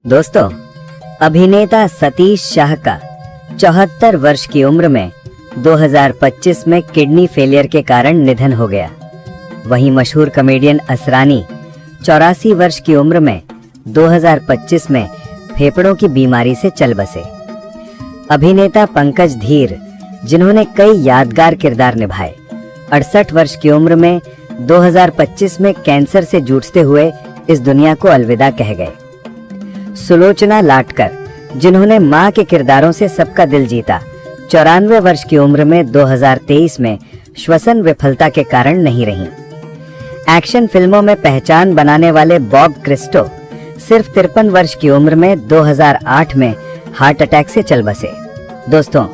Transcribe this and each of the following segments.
दोस्तों, अभिनेता सतीश शाह का 74 वर्ष की उम्र में 2025 में किडनी फेलियर के कारण निधन हो गया। वहीं मशहूर कॉमेडियन असरानी 84 वर्ष की उम्र में 2025 में फेफड़ों की बीमारी से चल बसे। अभिनेता पंकज धीर, जिन्होंने कई यादगार किरदार निभाए, 68 वर्ष की उम्र में 2025 में कैंसर से जूझते हुए इस दुनिया को अलविदा कह गए। सुलोचना लाटकर, जिन्होंने मां के किरदारों से सबका दिल जीता, 94 वर्ष की उम्र में 2023 में श्वसन विफलता के कारण नहीं रहीं। एक्शन फिल्मों में पहचान बनाने वाले बॉब क्रिस्टो सिर्फ 53 वर्ष की उम्र में 2008 में हार्ट अटैक से चल बसे। दोस्तों,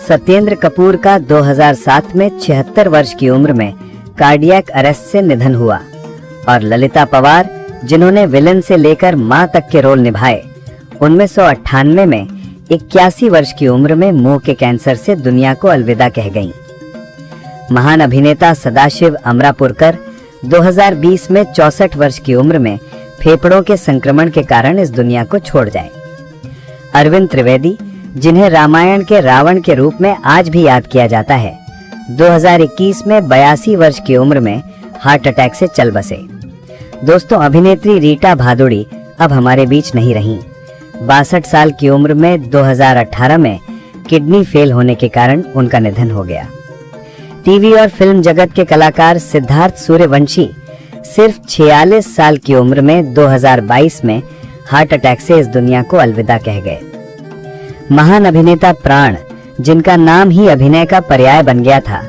सत्येंद्र कपूर का 2007 में 76 वर्ष की उम्र में कार्डियक अरेस्ट से निधन हुआ और ललिता पवार, जिन्होंने विलन से लेकर मां तक के रोल निभाए, 1998 में 81 वर्ष की उम्र में मुंह के कैंसर से दुनिया को अलविदा कह गईं। महान अभिनेता सदाशिव अमरापुरकर 2020 में 64 वर्ष की उम्र में फेफड़ों के संक्रमण के कारण इस दुनिया को छोड़ जाए। अरविंद त्रिवेदी, जिन्हें रामायण के रावण के रूप में आज भी याद किया जाता है, 2021 में 82 वर्ष की उम्र में हार्ट अटैक से चल बसे। दोस्तों, अभिनेत्री रीटा भादुड़ी अब हमारे बीच नहीं रहीं। 62 साल की उम्र में 2018 में किडनी फेल होने के कारण उनका निधन हो गया। टीवी और फिल्म जगत के कलाकार सिद्धार्थ सूर्यवंशी सिर्फ 46 साल की उम्र में 2022 में हार्ट अटैक से इस दुनिया को अलविदा कह गए। महान अभिनेता प्राण, जिनका नाम ही अभिनय का पर्याय बन गया था,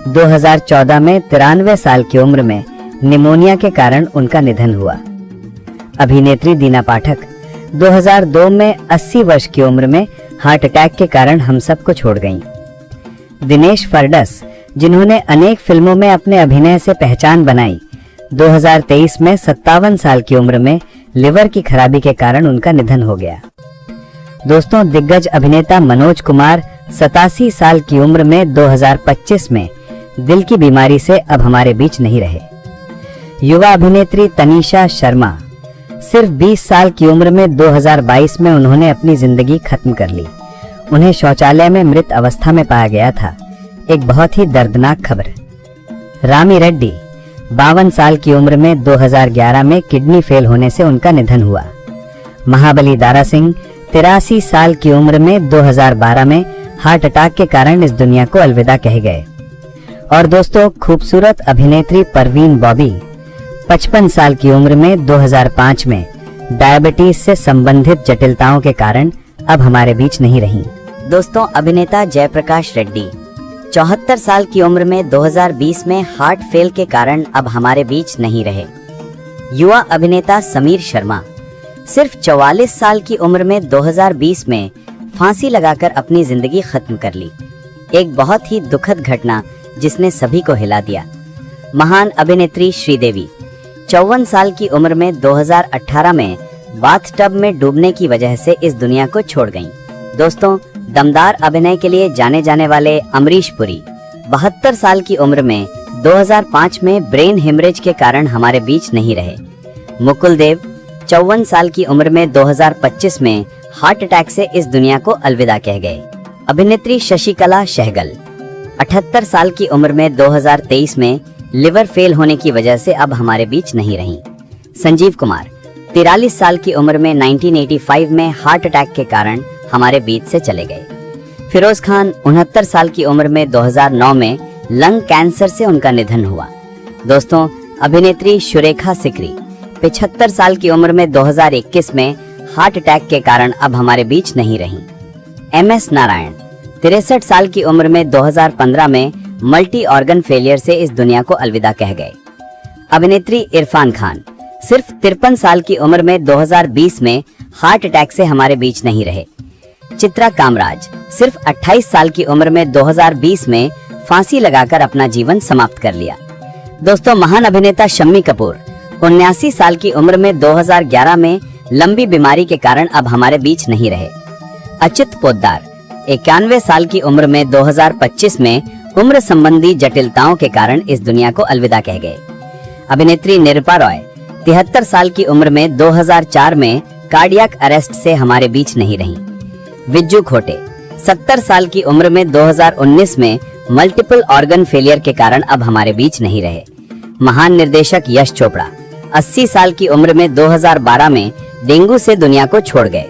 2014 में 93 साल की उम्र में निमोनिया के कारण उनका निधन हुआ। अभिनेत्री दीना पाठक 2002 में 80 वर्ष की उम्र में हार्ट अटैक के कारण हम सबको छोड़ गईं। दिनेश फरडस, जिन्होंने अनेक फिल्मों में अपने अभिनय से पहचान बनाई, 2023 में 57 साल की उम्र में लिवर की खराबी के कारण उनका निधन हो गया। दोस्तों, दिग्गज अभिनेता मनोज कुमार 87 साल की उम्र में 2025 में दिल की बीमारी से अब हमारे बीच नहीं रहे। युवा अभिनेत्री तनीषा शर्मा, सिर्फ 20 साल की उम्र में 2022 में उन्होंने अपनी जिंदगी खत्म कर ली। उन्हें शौचालय में मृत अवस्था में पाया गया था। एक बहुत ही दर्दनाक खबर। रामी रेड्डी, 52 साल की उम्र में 2011 में किडनी फेल होने से उनका निधन हुआ। महाबली दारा सिंह 83 साल की उम्र में 2012 में हार्ट अटैक के कारण इस दुनिया को अलविदा कह गए। और दोस्तों, खूबसूरत अभिनेत्री परवीन बॉबी 55 साल की उम्र में 2005 में डायबिटीज से संबंधित जटिलताओं के कारण अब हमारे बीच नहीं रहीं। दोस्तों, अभिनेता जयप्रकाश रेड्डी 74 साल की उम्र में 2020 में हार्ट फेल के कारण अब हमारे बीच नहीं रहे। युवा अभिनेता समीर शर्मा सिर्फ 44 साल की उम्र में 2020 में फांसी लगाकर अपनी जिंदगी खत्म कर ली। एक बहुत ही दुखद घटना जिसने सभी को हिला दिया। महान अभिनेत्री श्रीदेवी 54 साल की उम्र में 2018 में बाथटब में डूबने की वजह से इस दुनिया को छोड़ गईं। दोस्तों, दमदार अभिनय के लिए जाने जाने वाले अमरीश पुरी 72 साल की उम्र में 2005 में ब्रेन हेमरेज के कारण हमारे बीच नहीं रहे। मुकुल देव 54 साल की उम्र में 2025 में हार्ट अटैक से इस दुनिया को अलविदा कह गए। अभिनेत्री शशिकला सहगल 78 साल की उम्र में 2023 में लिवर फेल होने की वजह से अब हमारे बीच नहीं रहीं। संजीव कुमार 43 साल की उम्र में 1985 में हार्ट अटैक के कारण हमारे बीच से चले गए। फिरोज खान 69 साल की उम्र में 2009 में लंग कैंसर से उनका निधन हुआ। दोस्तों, अभिनेत्री सुरेखा सिकरी 75 साल की उम्र में 2021 में हार्ट अटैक के कारण अब हमारे बीच नहीं रहीं। MS नारायण 63 साल की उम्र में 2015 में मल्टी ऑर्गन फेलियर से इस दुनिया को अलविदा कह गए। अभिनेत्री इरफान खान सिर्फ 53 साल की उम्र में 2020 में हार्ट अटैक से हमारे बीच नहीं रहे। चित्रा कामराज सिर्फ 28 साल की उम्र में 2020 में फांसी लगाकर अपना जीवन समाप्त कर लिया। दोस्तों, महान अभिनेता शम्मी कपूर 79 साल की उम्र में 2011 में लंबी बीमारी के कारण अब हमारे बीच नहीं रहे। अच्युत पोद्दार 91 साल की उम्र में 2025 में उम्र संबंधी जटिलताओं के कारण इस दुनिया को अलविदा कह गए। अभिनेत्री निरूपा रॉय 73 साल की उम्र में 2004 में कार्डियक अरेस्ट से हमारे बीच नहीं रहीं। विज्जू खोटे 70 साल की उम्र में 2019 में मल्टीपल ऑर्गन फेलियर के कारण अब हमारे बीच नहीं रहे। महान निर्देशक यश चोपड़ा 80 साल की उम्र में 2012 में डेंगू से दुनिया को छोड़ गए।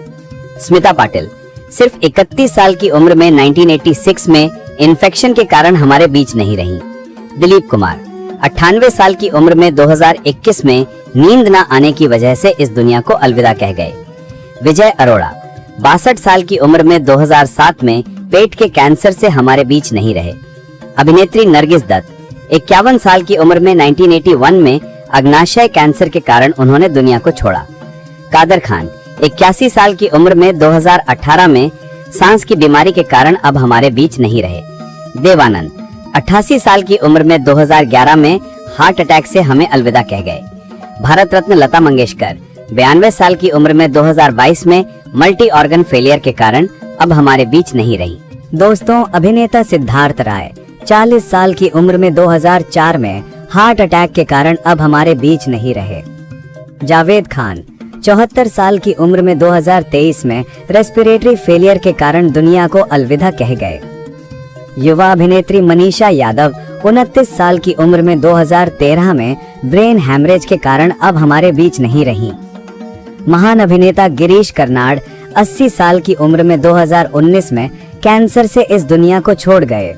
स्मिता पाटिल सिर्फ 31 साल की उम्र में 1986 में इन्फेक्शन के कारण हमारे बीच नहीं रहीं। दिलीप कुमार 98 साल की उम्र में 2021 में नींद न आने की वजह से इस दुनिया को अलविदा कह गए। विजय अरोड़ा 62 साल की उम्र में 2007 में पेट के कैंसर से हमारे बीच नहीं रहे। अभिनेत्री नरगिस दत्त 51 साल की उम्र में 1981 में अग्नाशय कैंसर के कारण उन्होंने दुनिया को छोड़ा। कादर खान 81 साल की उम्र में 2018 में सांस की बीमारी के कारण अब हमारे बीच नहीं रहे। देवानंद 88 साल की उम्र में 2011 में हार्ट अटैक से हमें अलविदा कह गए। भारत रत्न लता मंगेशकर 92 साल की उम्र में 2022 में मल्टी ऑर्गन फेलियर के कारण अब हमारे बीच नहीं रही। दोस्तों, अभिनेता सिद्धार्थ राय 40 साल की उम्र में 2004 में हार्ट अटैक के कारण अब हमारे बीच नहीं रहे। जावेद खान 74 साल की उम्र में 2023 में रेस्पिरेटरी फेलियर के कारण दुनिया को अलविदा कह गए। युवा अभिनेत्री मनीषा यादव 29 साल की उम्र में 2013 में ब्रेन हैमरेज के कारण अब हमारे बीच नहीं रही। महान अभिनेता गिरीश कर्नाड 80 साल की उम्र में 2019 में कैंसर से इस दुनिया को छोड़ गए।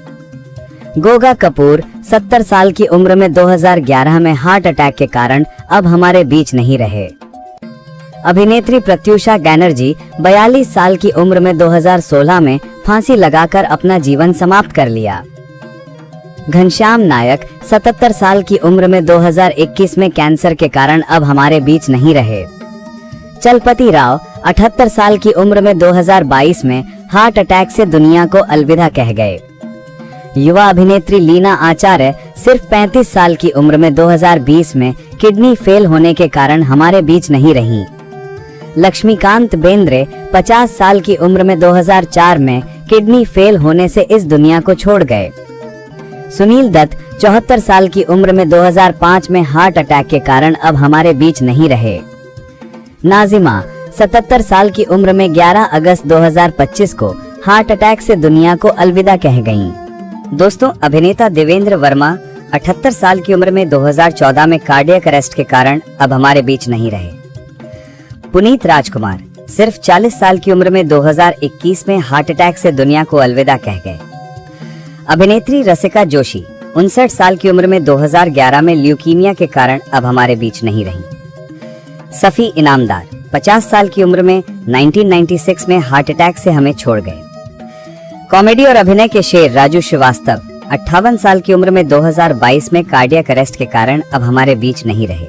गोगा कपूर 70 साल की उम्र में 2011 में हार्ट अटैक के कारण अब हमारे बीच नहीं रहे। अभिनेत्री प्रत्युषा बैनर्जी 42 साल की उम्र में 2016 में फांसी लगाकर अपना जीवन समाप्त कर लिया। घनश्याम नायक 77 साल की उम्र में 2021 में कैंसर के कारण अब हमारे बीच नहीं रहे। चलपति राव 78 साल की उम्र में 2022 में हार्ट अटैक से दुनिया को अलविदा कह गए। युवा अभिनेत्री लीना आचार्य सिर्फ 35 साल की उम्र में 2020 में किडनी फेल होने के कारण हमारे बीच नहीं रहीं। लक्ष्मीकांत बेंद्रे 50 साल की उम्र में 2004 में किडनी फेल होने से इस दुनिया को छोड़ गए। सुनील दत्त 74 साल की उम्र में 2005 में हार्ट अटैक के कारण अब हमारे बीच नहीं रहे। नाजिमा 77 साल की उम्र में 11 अगस्त 2025 को हार्ट अटैक से दुनिया को अलविदा कह गईं। दोस्तों, अभिनेता देवेंद्र वर्मा 78 साल की उम्र में 2014 में कार्डियक अरेस्ट के कारण अब हमारे बीच नहीं रहे। पुनीत राजकुमार सिर्फ 40 साल की उम्र में 2021 में हार्ट अटैक से दुनिया को अलविदा कह गए। अभिनेत्री रसिका जोशी 59 साल की उम्र में 2011 में ल्यूकीमिया के कारण अब हमारे बीच नहीं रही। सफी इनामदार 50 साल की उम्र में 1996 में हार्ट अटैक से हमें छोड़ गए। कॉमेडी और अभिनय के शेर राजू श्रीवास्तव 58 साल की उम्र में 2022 में कार्डियक अरेस्ट के कारण अब हमारे बीच नहीं रहे।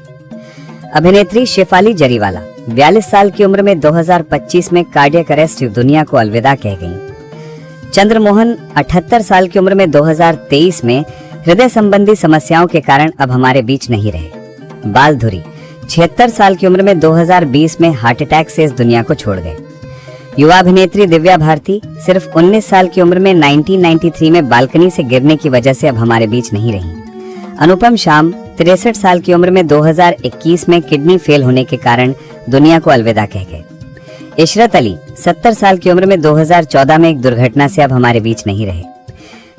अभिनेत्री शेफाली जरीवाला 42 साल की उम्र में 2025 में कार्डियक अरेस्ट दुनिया को अलविदा कह गईं। चंद्रमोहन 78 साल की उम्र में 2023 में हृदय संबंधी समस्याओं के कारण अब हमारे बीच नहीं रहे। बालधुरी 76 साल की उम्र में 2020 में हार्ट अटैक से इस दुनिया को छोड़ गए। युवा अभिनेत्री दिव्या भारती सिर्फ 19 साल की उम्र में 1993 में बालकनी से गिरने की वजह से अब हमारे बीच नहीं रही। अनुपम शाम 63 साल की उम्र में 2021 में किडनी फेल होने के कारण दुनिया को अलविदा कह गए। इशरत अली 70 साल की उम्र में 2014 में एक दुर्घटना से अब हमारे बीच नहीं रहे।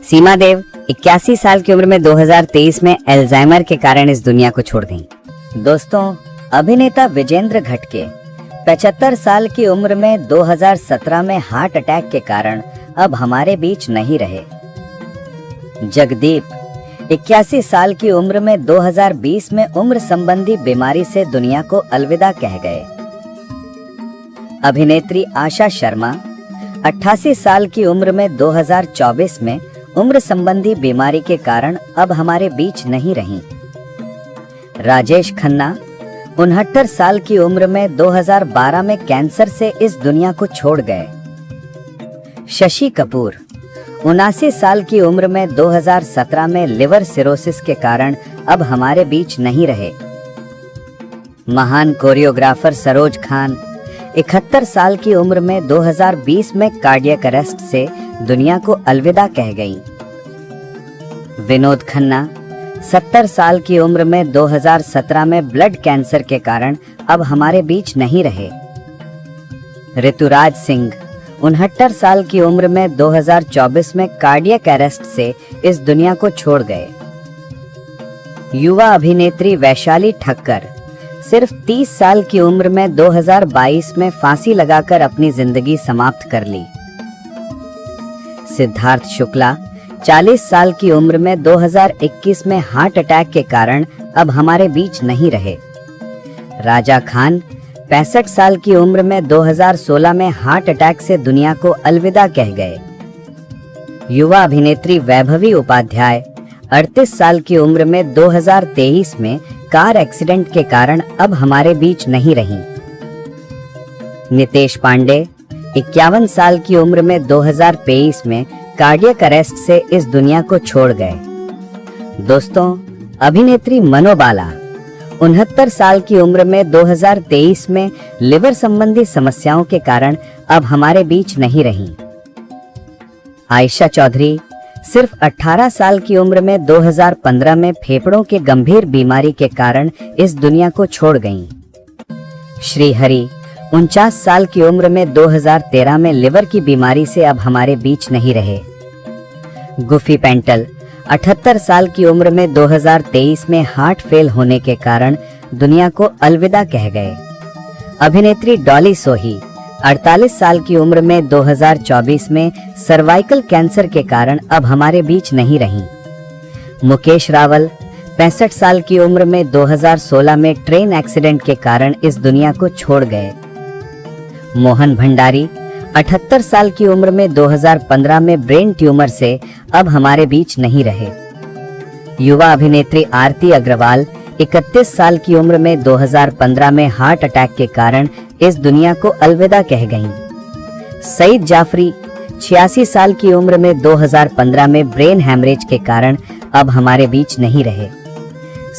सीमा देव 81 साल की उम्र में 2023 में एल्जाइमर के कारण इस दुनिया को छोड़ गईं। दोस्तों, अभिनेता विजेंद्र घटके 75 साल की उम्र में 2017 में हार्ट अटैक के कारण अब हमारे बीच नहीं रहे। जगदीप 81 साल की उम्र में 2020 में उम्र संबंधी बीमारी से दुनिया को अलविदा कह गए। अभिनेत्री आशा शर्मा 88 साल की उम्र में 2024 में उम्र संबंधी बीमारी के कारण अब हमारे बीच नहीं रहीं। राजेश खन्ना 69 साल की उम्र में 2012 में कैंसर से इस दुनिया को छोड़ गए। शशि कपूर 79 साल की उम्र में 2017 में लिवर सिरोसिस के कारण अब हमारे बीच नहीं रहे। महान कोरियोग्राफर सरोज खान 71 साल की उम्र में 2020 में कार्डियक अरेस्ट से दुनिया को अलविदा कह गईं। विनोद खन्ना 70 साल की उम्र में 2017 में ब्लड कैंसर के कारण अब हमारे बीच नहीं रहे। ऋतुराज सिंह 69 साल की उम्र में 2024 में कार्डियक अरेस्ट से इस दुनिया को छोड़ गए। युवा अभिनेत्री वैशाली ठक्कर सिर्फ 30 साल की उम्र में 2022 में फांसी लगाकर अपनी जिंदगी समाप्त कर ली। सिद्धार्थ शुक्ला 40 साल की उम्र में 2021 में हार्ट अटैक के कारण अब हमारे बीच नहीं रहे। राजा खान 65 साल की उम्र में 2016 में हार्ट अटैक से दुनिया को अलविदा कह गए। युवा अभिनेत्री वैभवी उपाध्याय 38 साल की उम्र में 2023 में कार एक्सीडेंट के कारण अब हमारे बीच नहीं रहीं। नितेश पांडे 51 साल की उम्र में 2023 में कार्डियक अरेस्ट से इस दुनिया को छोड़ गए। दोस्तों, अभिनेत्री मनोबाला 69 साल की उम्र में 2023 में लिवर संबंधी समस्याओं के कारण अब हमारे बीच नहीं रहीं। आयशा चौधरी सिर्फ 18 साल की उम्र में 2015 में फेफड़ों के गंभीर बीमारी के कारण इस दुनिया को छोड़ गईं। श्रीहरि 49 साल की उम्र में 2013 में लिवर की बीमारी से अब हमारे बीच नहीं रहे। गुफी पेंटल 78 साल की उम्र में 2023 में हार्ट फेल होने के कारण दुनिया को अलविदा कह गए। अभिनेत्री डॉली सोही 48 साल की उम्र में 2024 में सर्वाइकल कैंसर के कारण अब हमारे बीच नहीं रहीं। मुकेश रावल 65 साल की उम्र में 2016 में ट्रेन एक्सीडेंट के कारण इस दुनिया को छोड़ गए। मोहन भंडारी 78 साल की उम्र में 2015 में ब्रेन ट्यूमर से अब हमारे बीच नहीं रहे। युवा अभिनेत्री आरती अग्रवाल 31 साल की उम्र में 2015 में हार्ट अटैक के कारण इस दुनिया को अलविदा कह गईं। सईद जाफरी 86 साल की उम्र में 2015 में ब्रेन हैमरेज के कारण अब हमारे बीच नहीं रहे।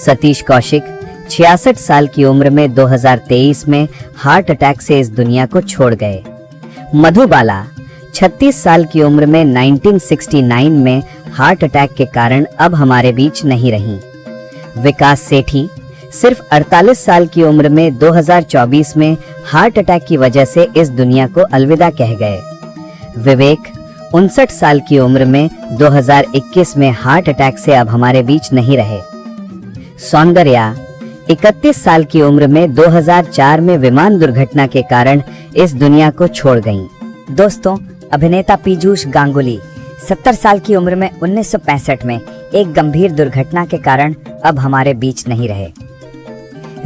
सतीश कौशिक 66 साल की उम्र में 2023 में हार्ट अटैक से इस दुनिया को छोड़ गए। मधुबाला 36 साल की उम्र में 1969 में हार्ट अटैक के कारण अब हमारे बीच नहीं रहीं। विकास सेठी सिर्फ 48 साल की उम्र में 2024 में हार्ट अटैक की वजह से इस दुनिया को अलविदा कह गए। विवेक 59 साल की उम्र में 2021 में हार्ट अटैक से अब हमारे बीच नहीं रहे। सौंदर्या 31 साल की उम्र में 2004 में विमान दुर्घटना के कारण इस दुनिया को छोड़ गईं। दोस्तों, अभिनेता पीयूष गांगुली 70 साल की उम्र में 1965 में एक गंभीर दुर्घटना के कारण अब हमारे बीच नहीं रहे।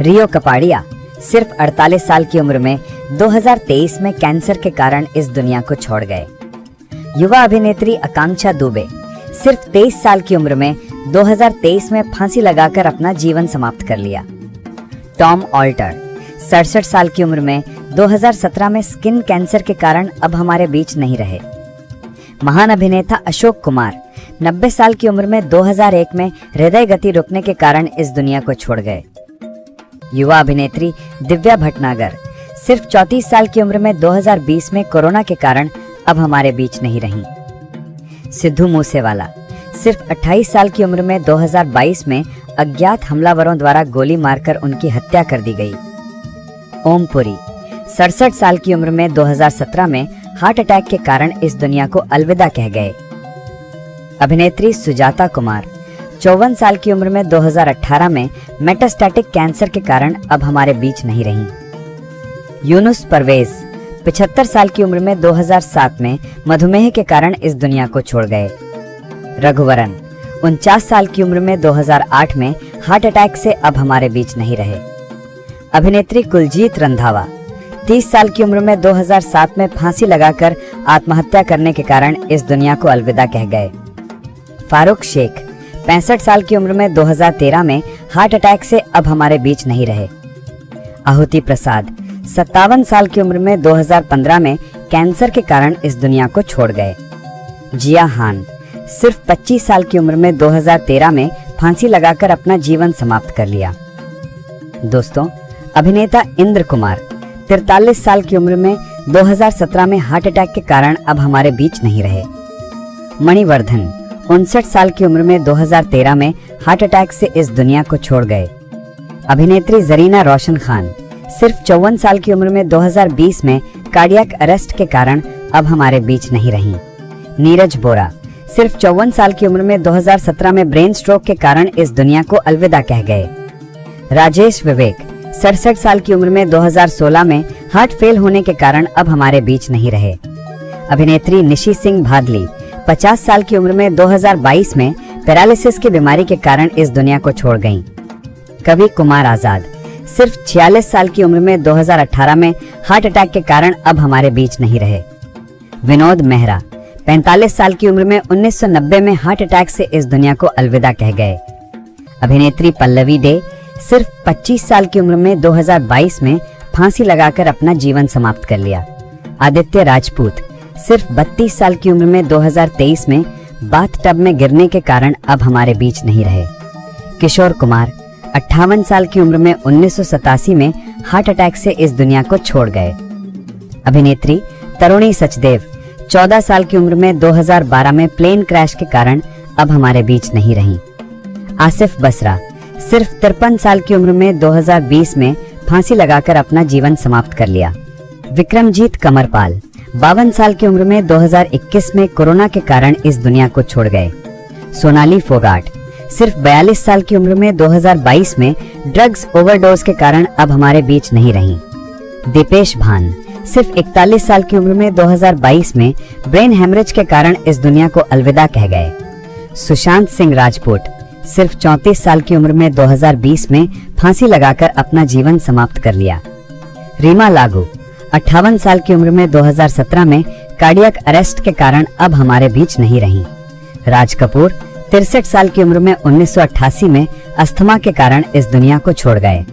रियो कपाड़िया सिर्फ 48 साल की उम्र में 2023 में कैंसर के कारण इस दुनिया को छोड़ गए। युवा अभिनेत्री आकांक्षा दुबे सिर्फ 23 साल की उम्र में 2023 में फांसी लगाकर अपना जीवन समाप्त कर लिया। टॉम ऑल्टर 67 साल की उम्र में 2017 में स्किन कैंसर के कारण अब हमारे बीच नहीं रहे। महान अभिनेता अशोक कुमार 90 साल की उम्र में 2001 में हृदय गति रुकने के कारण इस दुनिया को छोड़ गए। युवा अभिनेत्री दिव्या भटनागर सिर्फ 34 साल की उम्र में 2020 में कोरोना के कारण अब हमारे बीच नहीं रहीं। सिद्धू मूसेवाला सिर्फ 28 साल की उम्र में 2022 में अज्ञात हमलावरों द्वारा गोली मारकर उनकी हत्या कर दी गई। ओम पुरी 67 साल की उम्र में 2017 में हार्ट अटैक के कारण इस दुनिया को अलविदा कह गए। अभिनेत्री सुजाता कुमार 54 साल की उम्र में 2018 में मेटास्टैटिक कैंसर के कारण अब हमारे बीच नहीं रहीं। यूनुस परवेज 75 साल की उम्र में 2007 में मधुमेह के कारण इस दुनिया को छोड़ गए। रघुवरन 49 साल की उम्र में 2008 में हार्ट अटैक से अब हमारे बीच नहीं रहे। अभिनेत्री कुलजीत रंधावा 30 साल की उम्र में 2007 में फांसी लगाकर आत्महत्या करने के कारण इस दुनिया को अलविदा कह गए। फारूक शेख 65 साल की उम्र में 2013 में हार्ट अटैक से अब हमारे बीच नहीं रहे। आहुति प्रसाद 57 साल की उम्र में 2015 में कैंसर के कारण इस दुनिया को छोड़ गए। जिया हान सिर्फ 25 साल की उम्र में 2013 में फांसी लगाकर अपना जीवन समाप्त कर लिया। दोस्तों, अभिनेता इंद्र कुमार 43 साल की उम्र में 2017 में हार्ट अटैक के कारण अब हमारे बीच नहीं रहे। मणिवर्धन 59 साल की उम्र में 2013 में हार्ट अटैक से इस दुनिया को छोड़ गए। अभिनेत्री जरीना रोशन खान सिर्फ 54 साल की उम्र में 2020 में कार्डियक अरेस्ट के कारण अब हमारे बीच नहीं रहीं। नीरज बोरा सिर्फ 54 साल की उम्र में 2017 में ब्रेन स्ट्रोक के कारण इस दुनिया को अलविदा कह गए। राजेश विवेक 67 साल की उम्र में 2016 में हार्ट फेल होने के कारण अब हमारे बीच नहीं रहे। अभिनेत्री निशी सिंह भादली 50 साल की उम्र में 2022 में पैरालिसिस की बीमारी के कारण इस दुनिया को छोड़ गईं। कवि कुमार आजाद सिर्फ 46 साल की उम्र में 2018 में हार्ट अटैक के कारण अब हमारे बीच नहीं रहे। विनोद मेहरा 45 साल की उम्र में 1990 में हार्ट अटैक से इस दुनिया को अलविदा कह गए। अभिनेत्री पल्लवी डे सिर्फ 25 साल की उम्र में 2022 में फांसी लगाकर अपना जीवन समाप्त कर लिया। आदित्य राजपूत सिर्फ 32 साल की उम्र में 2023 में बाथटब में गिरने के कारण अब हमारे बीच नहीं रहे। किशोर कुमार 58 साल की उम्र में 1987 में हार्ट अटैक से इस दुनिया को छोड़ गए। अभिनेत्री तरुणी सचदेव 14 साल की उम्र में 2012 में प्लेन क्रैश के कारण अब हमारे बीच नहीं रहीं। आसिफ बसरा सिर्फ 53 साल की उम्र में 2020 में फांसी लगाकर अपना जीवन समाप्त कर लिया। विक्रमजीत कमरपाल 52 साल की उम्र में 2021 में कोरोना के कारण इस दुनिया को छोड़ गए। सोनाली फोगाट सिर्फ 42 साल की उम्र में 2022 में ड्रग्स ओवरडोज के कारण अब हमारे बीच नहीं रहीं। दीपेश भान सिर्फ 41 साल की उम्र में 2022 में ब्रेन हेमरेज के कारण इस दुनिया को अलविदा कह गए। सुशांत सिंह राजपूत सिर्फ 34 साल की उम्र में 2020 में फांसी लगाकर अपना जीवन समाप्त कर लिया। रीमा लागू 58 साल की उम्र में 2017 में कार्डियक अरेस्ट के कारण अब हमारे बीच नहीं रहीं। राज कपूर 63 साल की उम्र में 1988 में अस्थमा के कारण इस दुनिया को छोड़ गए।